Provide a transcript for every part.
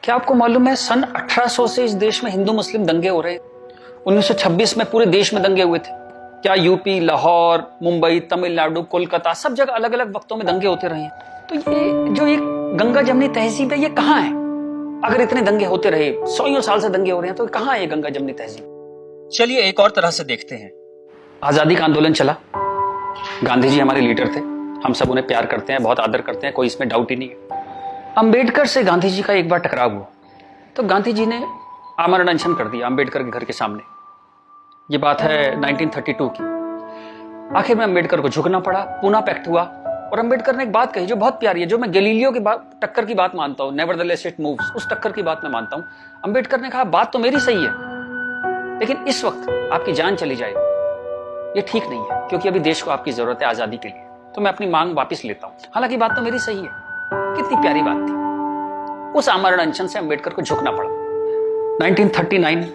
क्या आपको मालूम है सन 1800 से इस देश में हिंदू मुस्लिम दंगे हो रहे हैं। 1926 में पूरे देश में दंगे हुए थे। क्या यूपी, लाहौर, मुंबई, तमिलनाडु, कोलकाता सब जगह अलग अलग वक्तों में दंगे होते रहे हैं। तो ये जो एक गंगा जमनी तहजीब है ये कहाँ है? अगर इतने दंगे होते रहे, 100 साल से दंगे हो रहे हैं, तो कहाँ है ये गंगा जमनी तहजीब? चलिए एक और तरह से देखते हैं। आजादी का आंदोलन चला, गांधी जी हमारे लीडर थे, हम सब उन्हें प्यार करते हैं, बहुत आदर करते हैं, कोई इसमें डाउट ही नहीं है। अंबेडकर से गांधी जी का एक बार टकराव हुआ तो गांधी जी ने आमरण अनशन कर दिया अंबेडकर के घर के सामने। ये बात है 1932 की। आखिर में अंबेडकर को झुकना पड़ा, पूना पैक्ट हुआ और अंबेडकर ने एक बात कही जो बहुत प्यारी है, जो मैं गैलीलियो की टक्कर की बात मानता हूं, नेवरदलेस इट मूव्स, उस टक्कर की बात मैं मानता हूं। अंबेडकर ने कहा बात तो मेरी सही है, लेकिन इस वक्त आपकी जान चली जाए ये ठीक नहीं है, क्योंकि अभी देश को आपकी जरूरत है आजादी के लिए, तो मैं अपनी मांग वापस लेता हूं। हालांकि बात तो मेरी सही है। कितनी प्यारी बात थी। उस आमरण अनशन से अंबेडकर को झुकना पड़ा। 1939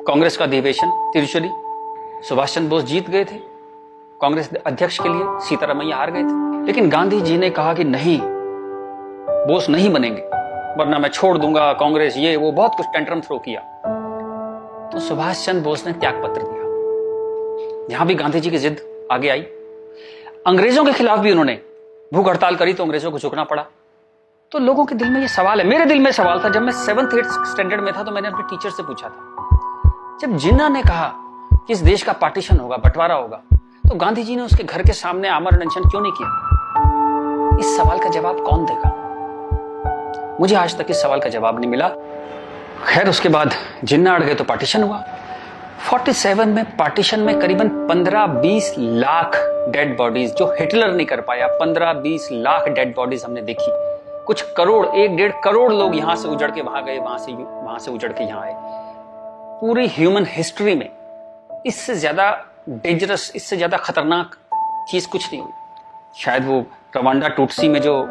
कांग्रेस का अधिवेशन तिरुचुरी, सुभाष चंद्र बोस जीत गए थे कांग्रेस अध्यक्ष के लिए, सीतारामैया हार गए थे। लेकिन गांधी जी ने कहा कि नहीं, बोस नहीं बनेंगे वरना मैं छोड़ दूंगा कांग्रेस, ये वो बहुत कुछ टेंट्रम थ्रो किया। तो सुभाष चंद्र बोस ने त्याग पत्र दिया। यहां भी गांधी जी की जिद आगे आई। अंग्रेजों के खिलाफ भी उन्होंने भूख हड़ताल करी तो अंग्रेजों को झुकना पड़ा। तो लोगों के दिल में ये सवाल है, मेरे दिल में सवाल था, जब मैं 7th 8th स्टैंडर्ड में था तो मैंने अपने टीचर से पूछा था, जब जिन्ना ने कहा कि इस देश का पार्टीशन होगा, बंटवारा होगा, तो गांधी जी ने उसके घर के सामने आमरण अनशन क्यों नहीं किया? इस सवाल का जवाब कौन देगा? मुझे आज तक इस सवाल का जवाब नहीं मिला। खैर उसके बाद जिन्ना अड़ गए तो पार्टीशन हुआ। 47 में पार्टीशन में करीबन 15-20 लाख डेड बॉडीज, जो हिटलर नहीं कर पाया, 15-20 लाख डेड बॉडीज हमने देखी। कुछ करोड़, 1-1.5 करोड़ लोग यहां से उजड़ के वहां गए, वहां से उजड़ के यहां आए। पूरी ह्यूमन हिस्ट्री में इससे ज्यादा डेंजरस, इससे ज्यादा खतरनाक चीज कुछ नहीं हुई। शायद वो रवांडा टूटसी में जो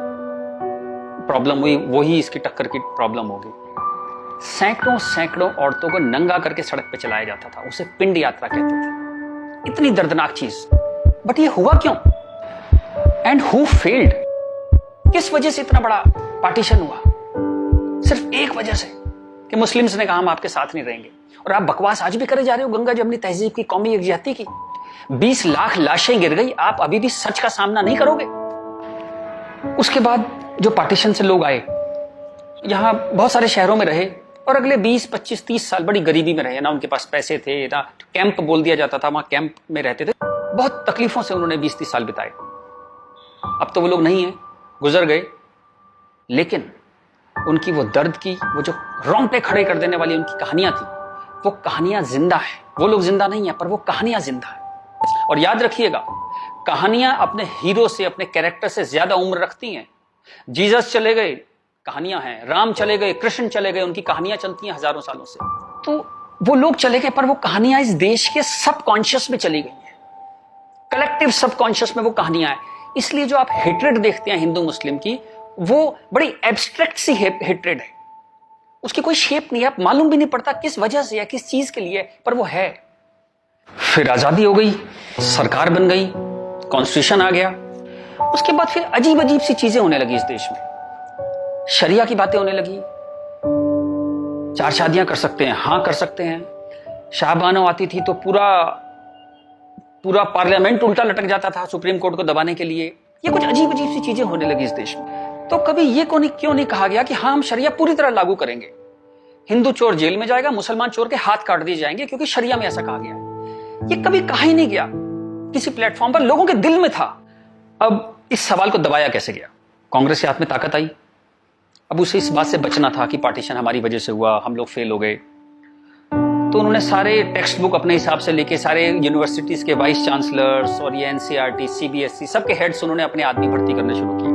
प्रॉब्लम हुई वही इसकी टक्कर की प्रॉब्लम होगी। सैकड़ों सैकड़ों औरतों को नंगा करके सड़क पे चलाया जाता था, उसे पिंड यात्रा कहते थे। इतनी दर्दनाक चीज, बट ये हुआ क्यों? And who failed? किस वजह से इतना बड़ा पार्टीशन हुआ? सिर्फ एक वजह से कि मुस्लिम्स ने कहा हम आपके साथ नहीं रहेंगे। और आप बकवास आज भी करे जा रहे हो गंगा जमनी तहजीब की, कौमी यकजहती की। 20 लाख लाशें गिर गई, आप अभी भी सच का सामना नहीं करोगे? उसके बाद जो पार्टीशन से लोग आए, यहां बहुत सारे शहरों में रहे और अगले 20, 25, 30 साल बड़ी गरीबी में रहे। ना उनके पास पैसे थे, ना कैंप बोल दिया जाता था, वहां कैंप में रहते थे। बहुत तकलीफों से उन्होंने 20-30 साल बिताए। अब तो वो लोग नहीं है, गुजर गए, लेकिन उनकी वो दर्द की, वो जो रोंगटे खड़े कर देने वाली उनकी कहानियां थी, वो कहानियां जिंदा है। वो लोग जिंदा नहीं है, पर वो कहानियां जिंदा है। और याद रखिएगा, कहानियां अपने हीरो से, अपने कैरेक्टर से ज्यादा उम्र रखती हैं। जीसस चले गए, कहानियां हैं। राम चले गए, कृष्ण चले गए, उनकी कहानियां चलती हैं हजारों सालों से। तो वो लोग चले गए, पर वो कहानियां इस देश के सबकॉन्शियस में चली गई हैं। कलेक्टिव सबकॉन्शियस में वो कहानियां हैं। इसलिए जो आप हेट्रेड देखते हैं हिंदू मुस्लिम की, वो बड़ी एब्स्ट्रैक्ट सी हेट्रेड है। उसकी कोई शेप नहीं है, आप मालूम भी नहीं पड़ता किस वजह से है, किस चीज के लिए, पर वो है। फिर आजादी हो गई, सरकार बन गई, कॉन्स्टिट्यूशन आ गया। उसके बाद फिर अजीब अजीब सी चीजें होने लगी इस देश में। शरिया की बातें होने लगी। 4 शादियां कर सकते हैं, हां कर सकते हैं। शाहबानो आती थी तो पूरा पार्लियामेंट उल्टा लटक जाता था सुप्रीम कोर्ट को दबाने के लिए। ये कुछ अजीब अजीब सी चीजें होने लगी इस देश में। तो कभी ये क्यों नहीं कहा गया कि हाँ हम शरिया पूरी तरह लागू करेंगे, हिंदू चोर जेल में जाएगा, मुसलमान चोर के हाथ काट दिए जाएंगे, क्योंकि शरिया में ऐसा कहा गया है। ये कभी कहा ही नहीं गया किसी प्लेटफॉर्म पर, लोगों के दिल में था। अब इस सवाल को दबाया कैसे गया? कांग्रेस के हाथ में ताकत आई। अब उसे इस बात से बचना था कि पार्टीशन हमारी वजह से हुआ, हम लोग फेल हो गए। तो उन्होंने सारे टेक्स्ट बुक अपने हिसाब से लेके सारे यूनिवर्सिटीज के वाइस चांसलर्स और ये एनसीईआरटी, सीबीएसई सबके हेड्स उन्होंने अपने आदमी भर्ती करने शुरू किए।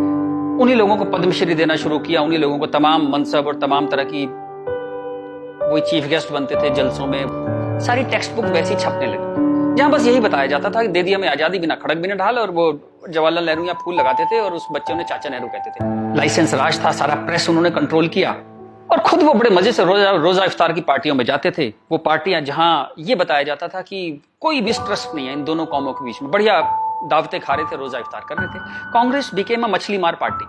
उन्हीं लोगों को पद्मश्री देना शुरू किया, उन्हीं लोगों को तमाम मनसब और तमाम तरह की, वो चीफ गेस्ट बनते थे जलसों में। सारी टेक्स्ट बुक वैसी छपने लगी, जहां बस यही बताया जाता था कि दे दिया हमें आजादी, बिना खड़क बिना ढाल। और वो जवाहरलाल नेहरू या फूल लगाते थे और उस बच्चे ने चाचा नेहरू कहते थे। लाइसेंस राज था, सारा प्रेस उन्होंने कंट्रोल किया। और खुद वो बड़े मजे से रोजा इफ्तार की पार्टियों में जाते थे। वो पार्टियां जहां ये बताया जाता था कि कोई मिसट्रस्ट नहीं है इन दोनों कौमों के बीच में, बढ़िया दावतें खा रहे थे, रोजा इफ्तार कर रहे थे। कांग्रेस बिकेम अ मछली मार पार्टी।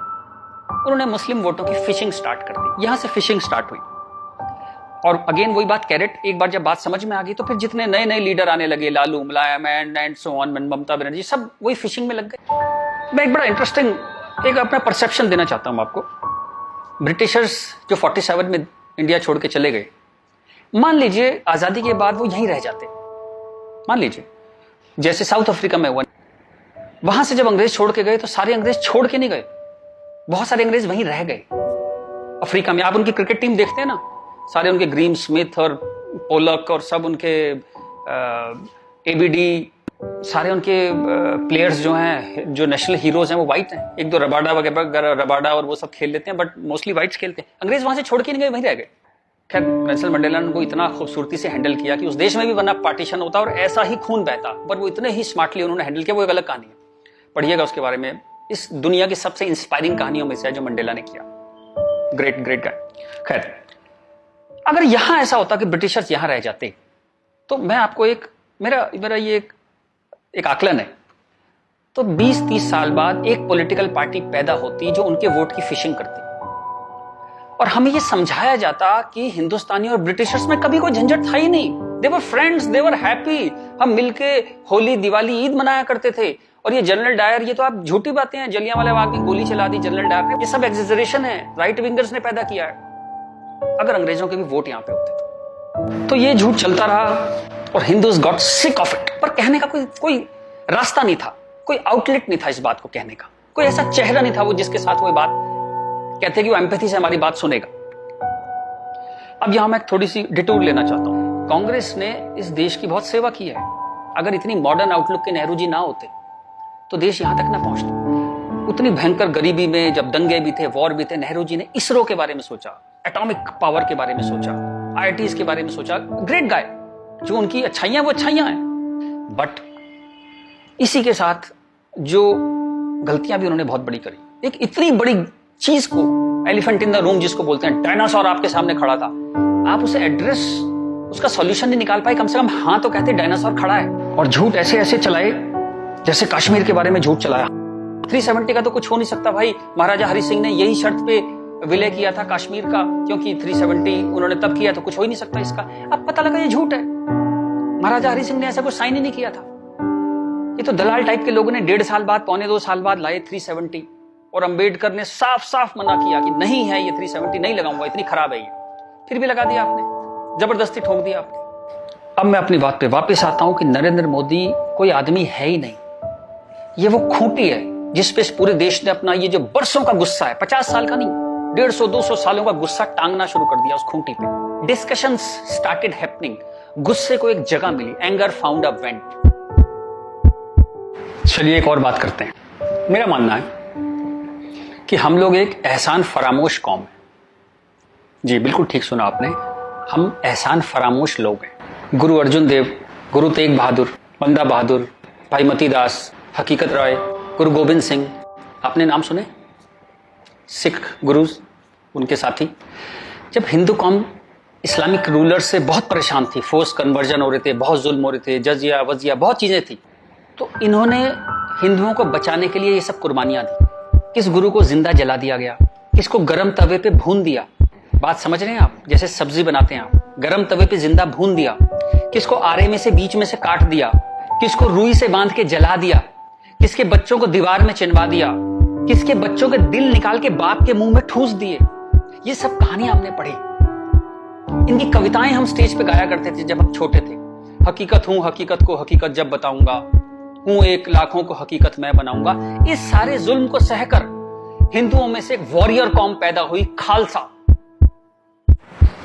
उन्होंने मुस्लिम वोटों की फिशिंग स्टार्ट कर दी। यहां से फिशिंग स्टार्ट हुई। और अगेन वही बात, कैरेट, एक बार जब बात समझ में आ गई तो फिर जितने नए नए लीडर आने लगे, लालू, मुलायम and so on, Mamata Banerjee, सब वही फिशिंग में लग गए। मैं एक बड़ा इंटरेस्टिंग एक अपना परसेप्शन देना चाहता हूं आपको। ब्रिटिशर्स जो 47 में इंडिया छोड़ के चले गए, मान लीजिए आजादी के बाद वो यहीं रह जाते, मान लीजिए जैसे साउथ अफ्रीका में हुआ, वहां से जब अंग्रेज छोड़ के गए तो सारे अंग्रेज छोड़ के नहीं गए, बहुत सारे अंग्रेज वहीं रह गए अफ्रीका में। आप उनकी क्रिकेट टीम देखते हैं ना, सारे उनके ग्रीम स्मिथ और पोलक और सब उनके एबीडी, सारे उनके प्लेयर्स जो हैं, जो नेशनल हीरोज हैं, वो वाइट हैं। एक दो रबाडा वगैरह, रबाडा और वो सब खेल लेते हैं, बट मोस्टली वाइट्स खेलते हैं। अंग्रेज वहां से छोड़ के नहीं गए, वहीं रह गए। खैर, नेल्सन मंडेला ने वो इतना खूबसूरती से हैंडल किया कि उस देश में भी वरना पार्टीशन होता और ऐसा ही खून बहता, पर वो इतने ही स्मार्टली उन्होंने हैंडल किया। वो एक अलग कहानी है, पढ़िएगा उसके बारे में। इस दुनिया की सबसे इंस्पायरिंग कहानियों में से है जो मंडेला ने किया। Great great guy. खैर, अगर यहां ऐसा होता कि ब्रिटिशर्स यहां रह जाते, तो मैं आपको एक मेरा ये एक आकलन है, तो 20-30 साल बाद एक पॉलिटिकल पार्टी पैदा होती जो उनके वोट की फिशिंग करती, और हमें ये समझाया जाता कि हिंदुस्तानी और ब्रिटिशर्स में कभी कोई झंझट था ही नहीं। They were friends, they were happy. हम मिलके होली, दिवाली, ईद मनाया करते थे। और ये जनरल डायर, ये तो आप झूठी बातें हैं, जलियांवाला बाग में गोली चला दी जनरल डायर ने, ये सब एग्जेजरेशन है, राइट विंगर्स ने पैदा किया है। अगर अंग्रेजों के भी वोट यहां पे होते तो ये झूठ चलता रहा, और Hindus got sick of it. पर कहने का कोई रास्ता नहीं था, कोई आउटलेट नहीं था इस बात को कहने का, कोई ऐसा चेहरा नहीं था वो जिसके साथ वो बात कहते कि वो एम्पैथी से हमारी बात सुनेगा। अब यहां मैं थोड़ी सी डिटूर लेना चाहता हूं। कांग्रेस ने इस देश की बहुत सेवा की है। अगर इतनी मॉडर्न आउटलुक के नेहरू जी ना होते तो देश यहां तक ना पहुंचता। उतनी भयंकर गरीबी में जब दंगे भी थे, वॉर भी थे, नेहरू जी ने इसरो के बारे में सोचा, एटॉमिक पावर के बारे में सोचा, आईआईटीज के बारे में सोचा। Great guy. जो उनकी अच्छाइयां वो अच्छाइयां हैं, बट इसी के साथ जो गलतियां भी उन्होंने बहुत बड़ी करी। एक इतनी बड़ी चीज को, एलिफेंट इन द रूम जिसको बोलते हैं, डायनासोर आपके सामने खड़ा था, आप उसे एड्रेस, उसका सॉल्यूशन नहीं निकाल पाए। कम से कम हाँ तो कहते डायनासोर खड़ा है। और झूठ ऐसे ऐसे चलाए, जैसे कश्मीर के बारे में झूठ चलाया। 370 का तो कुछ हो नहीं सकता भाई। महाराजा हरि सिंह ने यही शर्त पे विलय किया था कश्मीर का, क्योंकि 370 उन्होंने तब किया, तो कुछ हो ही नहीं सकता इसका। अब पता लगा ये झूठ है, महाराजा हरि सिंह ने ऐसा कुछ साइन ही नहीं किया था। ये तो दलाल टाइप के लोगों ने 1.5 साल बाद, 1.25 साल बाद लाए 370, और अंबेडकर ने साफ साफ मना किया कि नहीं है ये 370, नहीं लगाऊंगा, इतनी खराब है ये। फिर भी लगा दिया आपने, जबरदस्ती ठोक दिया आपने। अब मैं अपनी बात पे वापस आता हूं कि नरेंद्र मोदी कोई आदमी है ही नहीं, ये वो खूंटी है जिस पे पूरे देश ने अपना ये जो बरसों का गुस्सा है, 50 साल का नहीं, 150-200 सालों का गुस्सा टांगना शुरू कर दिया उस खूंटी पे। डिस्कशंस स्टार्टेड हैपनिंग, गुस्से को एक जगह मिली, एंगर फाउंड अ वेंट। चलिए एक और बात करते हैं। मेरा मानना है कि हम लोग एक एहसान फरामोश कौम है। जी बिल्कुल ठीक सुना आपने, हम एहसान फरामोश लोग हैं। गुरु अर्जुन देव, गुरु तेग बहादुर, बंदा बहादुर, भाई मती दास, हकीकत राय, गुरु गोविंद सिंह, आपने नाम सुने? सिख गुरुज, उनके साथी। जब हिंदू कौम इस्लामिक रूलर से बहुत परेशान थी, फोर्स कन्वर्जन हो रहे थे, बहुत जुल्म हो रहे थे, जजिया वजिया बहुत चीजें थी, तो इन्होंने हिंदुओं को बचाने के लिए ये सब कुर्बानियां दी। किस गुरु को जिंदा जला दिया गया, किसको गर्म तवे पे भून दिया। बात समझ रहे हैं आप? जैसे सब्जी बनाते हैं आप, गर्म तवे पे जिंदा भून दिया। किसको आरे में से बीच में से काट दिया, किसको रुई से बांध के जला दिया, किसके बच्चों को दीवार में चिनवा दिया, किसके बच्चों के दिल निकाल के बाप के मुंह में ठूस दिए। ये सब कहानियां हमने पढ़ी। इनकी कविताएं हम स्टेज पे गाया करते थे जब हम छोटे थे। हकीकत हूं, हकीकत को हकीकत जब बताऊंगा, हूं एक लाखों को हकीकत मैं बनाऊंगा। इस सारे जुल्म को सहकर हिंदुओं में से एक वॉरियर कौम पैदा हुई, खालसा।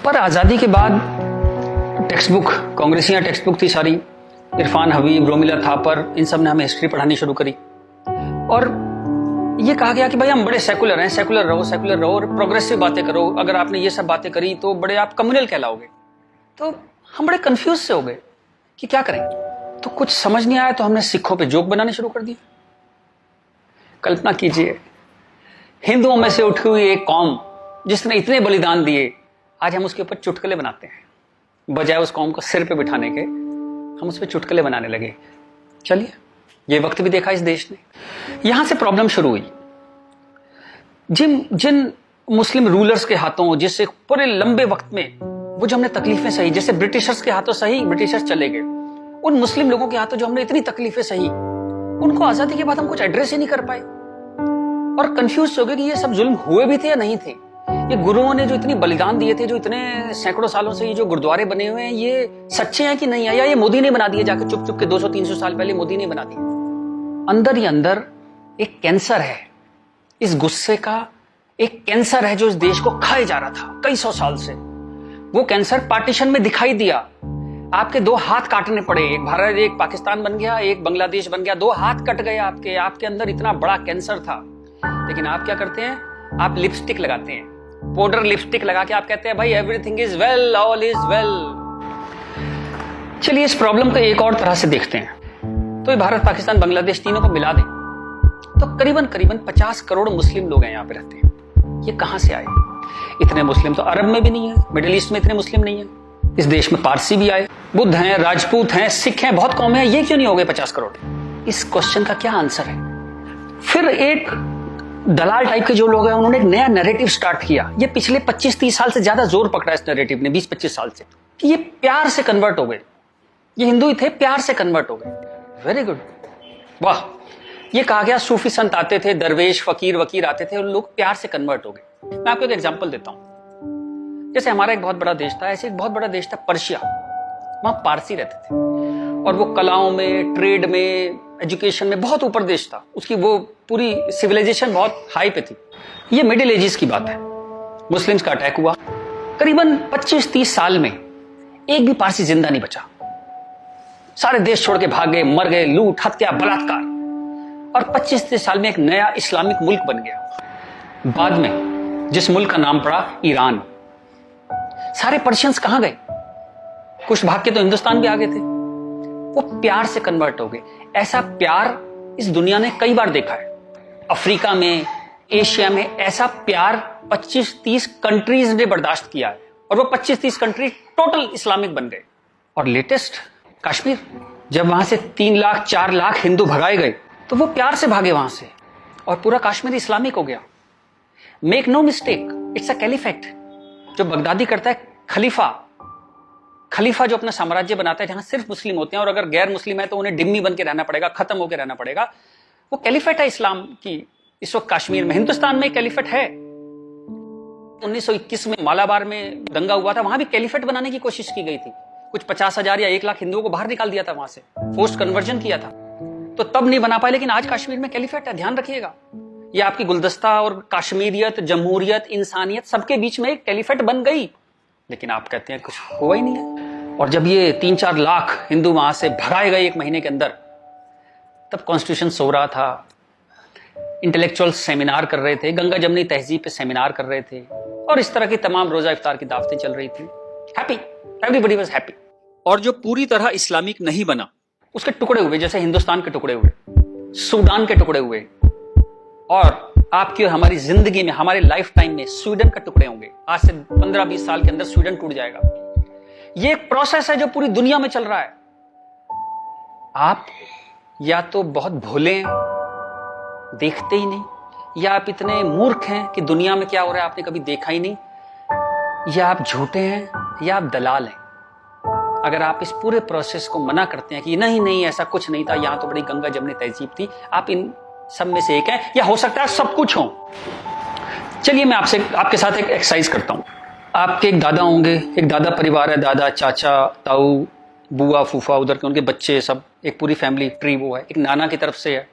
पर आजादी के बाद टेक्स्ट बुक, कांग्रेसियां टेक्स्ट बुक थी सारी, इरफान हबीब, रोमिला थापर, इन सब ने हमें हिस्ट्री पढ़ानी शुरू करी, और ये कहा गया कि भाई हम बड़े सेकुलर हैं, सेकुलर रहो और प्रोग्रेसिव बातें करो। अगर आपने ये सब बातें करी तो बड़े आप कम्युनल कहलाओगे। तो हम बड़े कंफ्यूज से हो गए कि क्या करें। तो कुछ समझ नहीं आया तो हमने सिखों पे जोक बनाने शुरू कर दिए। कल्पना कीजिए, हिंदुओं में से उठी हुई एक कौम जिसने इतने बलिदान दिए, आज हम उसके ऊपर चुटकुले बनाते हैं। बजाय उस कौम को सिर पे बिठाने के हम उस पर चुटकुले बनाने लगे। चलिए, ये वक्त भी देखा इस देश ने। यहां से प्रॉब्लम शुरू हुई। जिन जिन मुस्लिम रूलर्स के हाथों, जिससे पूरे लंबे वक्त में वो जो हमने तकलीफें सही, जैसे ब्रिटिशर्स के हाथों सही, ब्रिटिशर्स चले गए, उन मुस्लिम लोगों के हाथों जो हमने इतनी तकलीफें सही, उनको आजादी के बाद हम कुछ एड्रेस ही नहीं कर पाए और कंफ्यूज हो गए कि ये सब जुल्म हुए भी थे या नहीं थे। ये गुरुओं ने जो इतनी बलिदान दिए थे, जो इतने सैकड़ों सालों से ये जो गुरुद्वारे बने हुए हैं, ये सच्चे हैं कि नहीं है, या ये मोदी ने बना दिए जाकर चुप चुप के 200-300 साल पहले मोदी ने बना दिए। अंदर ही अंदर एक कैंसर है, इस गुस्से का एक कैंसर है जो इस देश को खाए जा रहा था कई सौ साल से। वो कैंसर पार्टीशन में दिखाई दिया, आपके 2 हाथ काटने पड़े, एक भारत एक पाकिस्तान बन गया, एक बांग्लादेश बन गया, 2 हाथ कट गए आपके अंदर इतना बड़ा कैंसर था। लेकिन आप क्या करते हैं, आप लिपस्टिक लगाते हैं, पाउडर लिपस्टिक लगा के आप कहते हैं भाई everything is well, all is well. चलिए इस प्रॉब्लम को एक और तरह से देखते हैं। तो ये भारत पाकिस्तान बांग्लादेश तीनों को मिला दें तो करीबन 50 करोड़ मुस्लिम लोग हैं यहाँ पे रहते हैं। ये कहां से आए? इतने मुस्लिम तो अरब में भी नहीं है, मिडिल ईस्ट में इतने मुस्लिम नहीं है। इस देश में पारसी भी आए, बुद्ध हैं, राजपूत हैं, सिख हैं, बहुत कौमें हैं, ये क्यों नहीं हो गए 50 करोड़? इस क्वेश्चन का क्या आंसर है? फिर एक दलाल टाइप के जो लोग हैं उन्होंने एक नया नैरेटिव स्टार्ट किया। ये पिछले 25-30 साल से ज्यादा जोर पकड़ा इस नैरेटिव ने, 20-25 साल से, कि ये प्यार से कन्वर्ट हो गए, ये हिंदू ही थे, प्यार से कन्वर्ट हो गए। वेरी गुड, वाह। ये कहा गया सूफी संत आते थे, दरवेश फकीर वकीर आते थे और लोग प्यार से कन्वर्ट हो गए। मैं आपको एक एग्जांपल देता हूं। जैसे हमारा एक बहुत बड़ा देश था, ऐसे एक बहुत बड़ा देश था पर्शिया, वहां पारसी रहते थे और वो कलाओं में, ट्रेड में, एजुकेशन में बहुत ऊपर देश था, उसकी वो पूरी सिविलाइजेशन बहुत हाई पे थी। ये मिडिल एजेस की बात है, मुस्लिम्स का अटैक हुआ, करीबन 25-30 साल में एक भी पारसी जिंदा नहीं बचा, सारे देश छोड़ के भाग गए, मर गए, लूट हत्या बलात्कार, और 25-30 साल में एक नया इस्लामिक मुल्क बन गया। बाद में जिस मुल्क का नाम पड़ा ईरान। सारे पर्शियंस कहां गए? कुछ भाग के तो हिंदुस्तान भी आ गए थे। वो प्यार से कन्वर्ट हो गए। ऐसा प्यार इस दुनिया ने कई बार देखा है, अफ्रीका में, एशिया में, ऐसा प्यार 25-30 कंट्रीज ने बर्दाश्त किया है और वो 25-30 कंट्री टोटल इस्लामिक बन गए। और लेटेस्ट कश्मीर, जब वहां से 3 लाख 4 लाख हिंदू भगाए गए तो वो प्यार से भागे वहां से और पूरा कश्मीर इस्लामिक हो गया। Make no mistake, it's a caliphate. जो बगदादी करता है खलीफा जो अपना साम्राज्य बनाता है जहां सिर्फ मुस्लिम होते हैं और अगर गैर मुस्लिम है तो उन्हें डिम्मी बन के रहना पड़ेगा, खत्म होकर रहना पड़ेगा, वो कैलिफेट है इस्लाम की। इस वक्त कश्मीर में, हिंदुस्तान में कैलिफेट है। 1921 में मालाबार में दंगा हुआ था, वहां भी कैलिफेट बनाने की कोशिश की गई थी। कुछ 50,000 या 1 लाख हिंदुओं को बाहर निकाल दिया था वहां से, फोर्स्ड कन्वर्जन किया था, तो तब नहीं बना पाए। लेकिन आज कश्मीर में कैलिफेट है, ध्यान रखिएगा। ये आपकी गुलदस्ता और कश्मीरियत, जमहूरियत, इंसानियत सबके बीच में एक कैलिफेट बन गई। लेकिन आप कहते हैं कुछ हुआ ही नहीं है। और जब ये 3-4 लाख हिंदू वहां से भगाए गए 1 महीने के अंदर, तब कॉन्स्टिट्यूशन सो रहा था, इंटेलेक्चुअल सेमिनार कर रहे थे, गंगा जमनी तहजीब पे सेमिनार कर रहे थे और इस तरह की तमाम रोजा इफ्तार की दावतें चल रही थी। Happy, everybody was happy. और जो पूरी तरह इस्लामिक नहीं बना, उसके टुकड़े हुए, जैसे हिंदुस्तान के टुकड़े हुए, सूडान के टुकड़े हुए, और आपकी और हमारी जिंदगी में, हमारे लाइफ टाइम में स्वीडन का टुकड़े होंगे। आज से 15-20 साल के अंदर स्वीडन टूट जाएगा। ये एक प्रोसेस है जो पूरी दुनिया में चल रहा है। आप या तो बहुत भोले हैं, देखते ही नहीं, या आप इतने मूर्ख हैं कि दुनिया में क्या हो रहा है आपने कभी देखा ही नहीं, या आप झूठे हैं, या आप दलाल हैं। अगर आप इस पूरे प्रोसेस को मना करते हैं कि नहीं ऐसा कुछ नहीं था, यहां तो बड़ी गंगा जमनी तहजीब थी, आप इन सब में से एक है, या हो सकता है सब कुछ हो। चलिए मैं आपके साथ एक एक्सरसाइज करता हूं। आपके एक दादा होंगे, एक दादा परिवार है, दादा, चाचा, ताऊ, बुआ, फूफा, उधर के उनके बच्चे, सब एक पूरी फैमिली ट्री वो है। एक नाना की तरफ से है,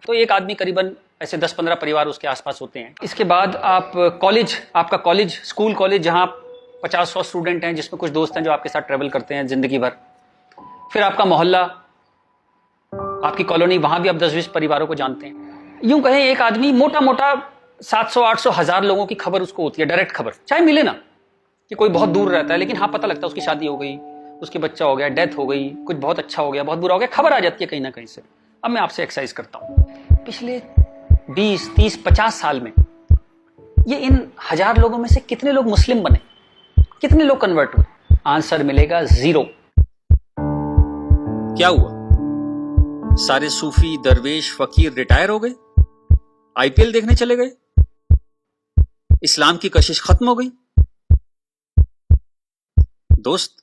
तो एक आदमी करीबन ऐसे 10-15 परिवार उसके आसपास होते हैं। इसके बाद आप कॉलेज, आपका कॉलेज, स्कूल कॉलेज, जहां 50-100 स्टूडेंट हैं, जिसमें कुछ दोस्त हैं जो आपके साथ ट्रेवल करते हैं जिंदगी भर। फिर आपका मोहल्ला, आपकी कॉलोनी, वहां भी आप 10-20 परिवारों को जानते हैं। यूं कहें एक आदमी मोटा मोटा 700-800 1000 लोगों की खबर उसको होती है, डायरेक्ट खबर, चाहे मिले ना कि कोई बहुत दूर रहता है, लेकिन हाँ पता लगता है उसकी शादी हो गई, उसके बच्चा हो गया, डेथ हो गई, कुछ बहुत अच्छा हो गया, बहुत बुरा हो गया, खबर आ जाती है कहीं ना कहीं से। अब मैं आपसे एक्सरसाइज करता हूं, पिछले 20, 30, 50 साल में ये इन 1000 लोगों में से कितने लोग मुस्लिम बने, कितने लोग कन्वर्ट हुए? आंसर मिलेगा 0। क्या हुआ? सारे सूफी, दरवेश, फकीर रिटायर हो गए, आईपीएल देखने चले गए, इस्लाम की कशिश खत्म हो गई? दोस्त,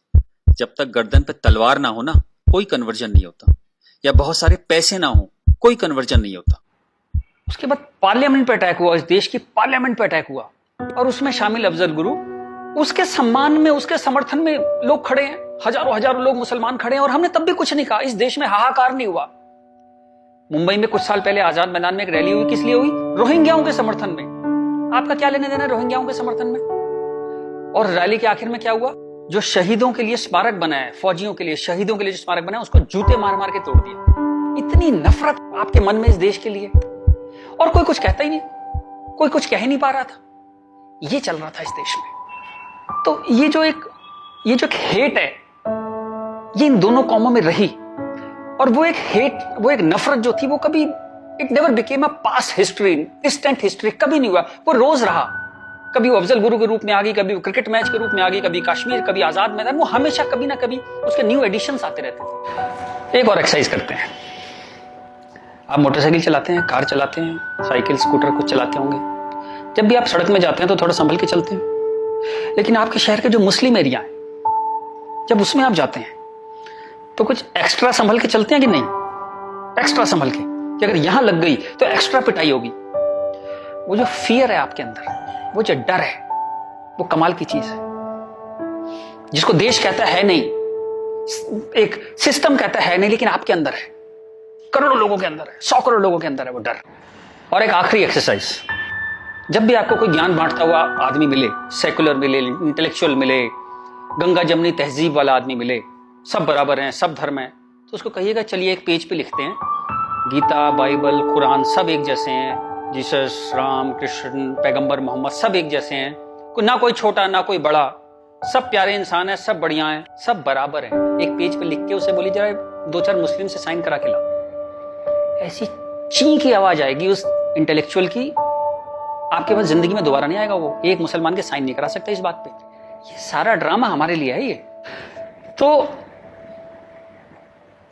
जब तक गर्दन पे तलवार ना हो ना, कोई कन्वर्जन नहीं होता, या बहुत सारे पैसे ना हो, कोई कन्वर्जन नहीं होता। उसके बाद पार्लियामेंट पे अटैक हुआ, इस देश की पार्लियामेंट पे अटैक हुआ, और उसमें शामिल अफजल गुरु, उसके सम्मान में, उसके समर्थन में लोग खड़े हैं, हजारों हजारों लोग मुसलमान खड़े हैं, और हमने तब भी कुछ नहीं कहा। इस देश में हाहाकार नहीं हुआ। मुंबई में कुछ साल पहले आजाद मैदान में एक रैली हुई, किस लिए हुई? रोहिंग्याओं के समर्थन में। आपका क्या लेने देना रोहिंग्याओं के समर्थन में? और रैली के आखिर में क्या हुआ? जो शहीदों के लिए स्मारक बना है, फौजियों के लिए, शहीदों के लिए जो स्मारक बना है, उसको जूते मार मार के तोड़ दिया। इतनी नफरत आपके मन में इस देश के लिए, और कोई कुछ कहता ही नहीं, कोई कुछ कह ही नहीं पा रहा था। ये चल रहा था इस देश में। तो ये जो एक हेट है, ये इन दोनों कौमों में रही, और वो एक हेट, वो एक नफरत जो थी, वो कभी, it never became a past history, distant history, कभी नहीं हुआ। वो रोज रहा। कभी वो अफजल गुरु के रूप में आ गई, कभी वो क्रिकेट मैच के रूप में आ गई, कभी कश्मीर, कभी आजाद मैदान। वो हमेशा कभी ना कभी उसके न्यू एडिशंस आते रहते थे। एक और एक्सरसाइज करते हैं। आप मोटरसाइकिल चलाते हैं, कार चलाते हैं, साइकिल, स्कूटर कुछ चलाते होंगे। जब भी आप सड़क में जाते हैं तो थोड़ा संभल के चलते हैं। लेकिन आपके शहर के जो मुस्लिम एरिया है, जब उसमें आप जाते हैं तो कुछ एक्स्ट्रा संभल के चलते हैं कि नहीं? एक्स्ट्रा संभल के, कि अगर यहां लग गई तो एक्स्ट्रा पिटाई होगी। वो जो फियर है आपके अंदर, वो जो डर है, वो कमाल की चीज है, जिसको देश कहता है नहीं, एक सिस्टम कहता है नहीं, लेकिन आपके अंदर है, करोड़ों लोगों के अंदर है, 100 करोड़ लोगों के अंदर है वो डर। और एक आखिरी एक्सरसाइज, जब भी आपको कोई ज्ञान बांटता हुआ आदमी मिले, सेकुलर मिले, इंटेलेक्चुअल मिले, गंगा जमनी तहजीब वाला आदमी मिले, सब बराबर हैं, सब धर्म है, तो उसको कहिएगा चलिए एक पेज पे लिखते हैं, गीता, बाइबल, कुरान सब एक जैसे हैं, जीसस, राम, कृष्ण, पैगंबर मोहम्मद सब एक जैसे हैं, ना कोई छोटा ना कोई बड़ा, सब प्यारे इंसान है, सब बढ़िया हैं, सब बराबर हैं। एक पेज पे लिख के उसे बोली जरा 2-4 मुस्लिम से साइन करा के ला। ऐसी ची की आवाज आएगी उस इंटेलेक्चुअल की, आपके पास जिंदगी में दोबारा नहीं आएगा। वो एक मुसलमान के साइन नहीं करा सकता इस बात पे। ये सारा ड्रामा हमारे लिए है। ये तो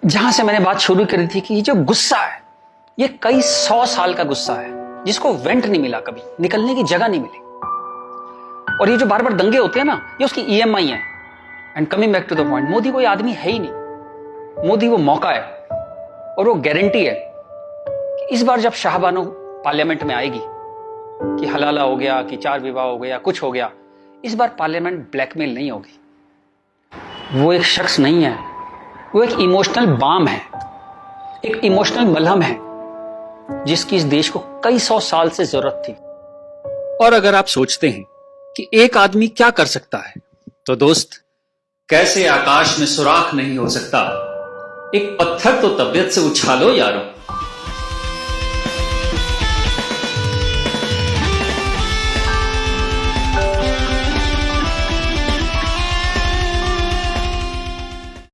जहां से मैंने बात शुरू करी थी कि ये जो गुस्सा है, ये कई 100 साल का गुस्सा है, जिसको वेंट नहीं मिला, कभी निकलने की जगह नहीं मिली। और ये जो बार बार दंगे होते हैं ना, ये उसकी EMI है। And coming back to the point, Modi कोई आदमी है ही नहीं। मोदी वो मौका है, और वो गारंटी है कि इस बार जब शाहबानो पार्लियामेंट में आएगी, कि हलाला हो गया, कि 4 विवाह हो गया, कुछ हो गया, इस बार पार्लियामेंट ब्लैकमेल नहीं होगी। वो एक शख्स नहीं है, वो एक इमोशनल बाम है, एक इमोशनल मलहम है, जिसकी इस देश को कई 100 साल से जरूरत थी। और अगर आप सोचते हैं कि एक आदमी क्या कर सकता है, तो दोस्त, कैसे आकाश में सुराख नहीं हो सकता, एक पत्थर तो तबीयत से उछालो यारो।